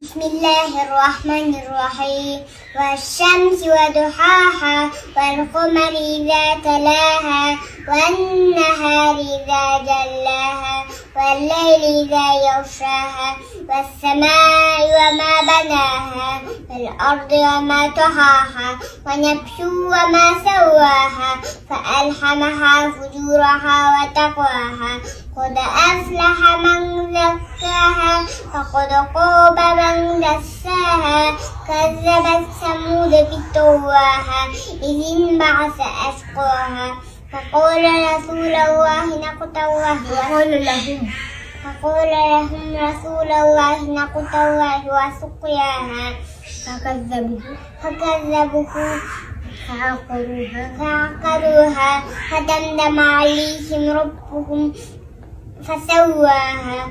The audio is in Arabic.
بسم الله الرحمن الرحيم والشمس وضحاها والقمر إذا تلاها والنهار إذا جلاها والليل إذا يغشاها والسماء وما بناها والأرض وما طحاها ونفس وما سواها فألهمها فجورها وتقواها قد أفلح من زكاها وقد خاب من دساها كذبت ثمود بطغواها إذ انبعث أشقاها فقال رسول الله ناقة الله وسقياها فكذبوه فعقروها فدمدم عليهم ربهم فسواها